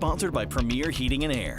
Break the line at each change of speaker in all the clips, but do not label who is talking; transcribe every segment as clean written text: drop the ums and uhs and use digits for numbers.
Sponsored by Premier Heating and Air.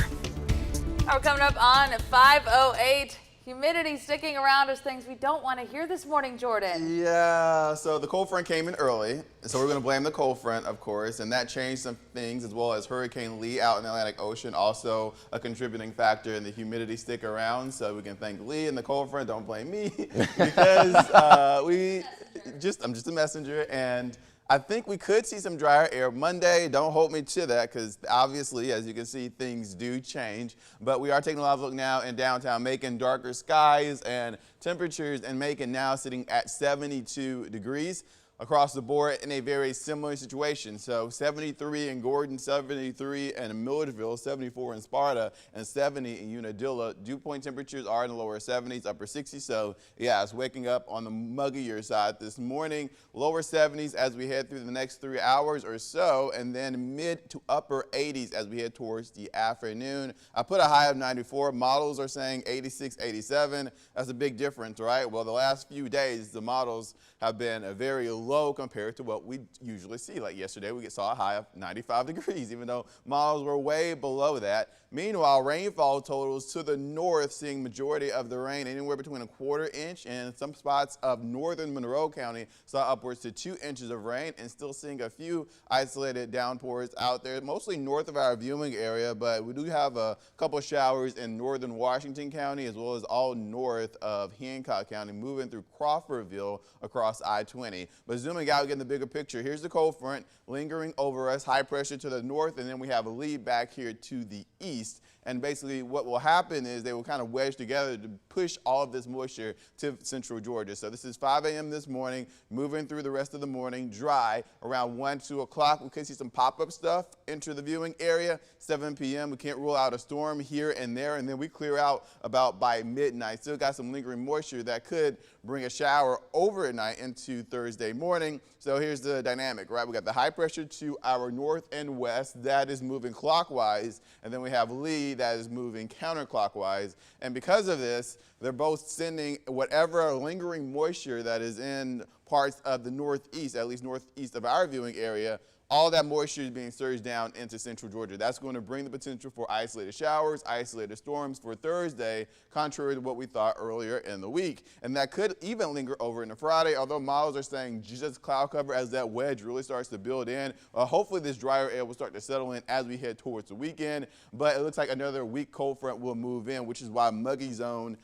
We're coming up on 5:08. Humidity sticking around as things we don't want to hear this morning, Jordan.
Yeah, so the cold front came in early, so we're going to blame the cold front, of course, and that changed some things, as well as Hurricane Lee out in the Atlantic Ocean, also a contributing factor in the humidity stick around. So we can thank Lee and the cold front. Don't blame me because I'm just a messenger, and I think we could see some drier air Monday. Don't hold me to that because obviously, as you can see, things do change. But we are taking a live look now in downtown Macon, darker skies and temperatures in Macon now sitting at 72 degrees. Across the board in a very similar situation. So 73 in Gordon, 73 in Milledgeville, 74 in Sparta, and 70 in Unadilla. Dew point temperatures are in the lower 70s, upper 60s. So yeah, it's waking up on the muggier side this morning. Lower 70s as we head through the next 3 hours or so, and then mid to upper 80s as we head towards the afternoon. I put a high of 94. Models are saying 86, 87. That's a big difference, right? Well, the last few days, the models have been a very low compared to what we usually see. Like yesterday, we saw a high of 95 degrees, even though models were way below that. Meanwhile, rainfall totals to the north, seeing majority of the rain anywhere between a ¼ inch and some spots of northern Monroe County saw upwards to 2 inches of rain, and still seeing a few isolated downpours out there, mostly north of our viewing area, but we do have a couple of showers in northern Washington County as well as all north of Hancock County, moving through Crawfordville across I-20. But zooming out, getting the bigger picture, here's the cold front lingering over us, high pressure to the north, and then we have a lead back here to the east. And basically what will happen is they will kind of wedge together to push all of this moisture to central Georgia. So this is 5 a.m. this morning, moving through the rest of the morning, dry. Around 1, 2 o'clock, we could see some pop-up stuff enter the viewing area. 7 p.m., we can't rule out a storm here and there, and then we clear out about by midnight. Still got some lingering moisture that could bring a shower overnight into Thursday morning. So here's the dynamic, right? We got the high pressure to our north and west. That is moving clockwise, and then we have Lee that is moving counterclockwise. And because of this, they're both sending whatever lingering moisture that is in parts of the northeast, at least northeast of our viewing area. All that moisture is being surged down into central Georgia. That's going to bring the potential for isolated showers, isolated storms for Thursday, contrary to what we thought earlier in the week. And that could even linger over into Friday, although models are saying just cloud cover as that wedge really starts to build in. Hopefully this drier air will start to settle in as we head towards the weekend. But it looks like another weak cold front will move in, which is why muggy zone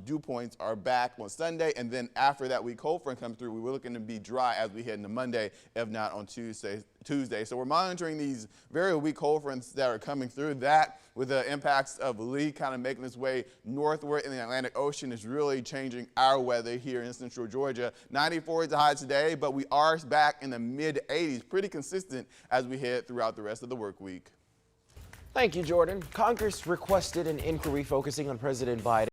dew points are back on Sunday. And then after that weak cold front comes through, we're looking to be dry as we head into Monday, if not on Tuesday. So we're monitoring these very weak cold fronts that are coming through. That, with the impacts of Lee kind of making its way northward in the Atlantic Ocean, is really changing our weather here in central Georgia. 94 is the high today, but we are back in the mid 80s, pretty consistent as we head throughout the rest of the work week.
Thank you, Jordan. Congress requested an inquiry focusing on President Biden.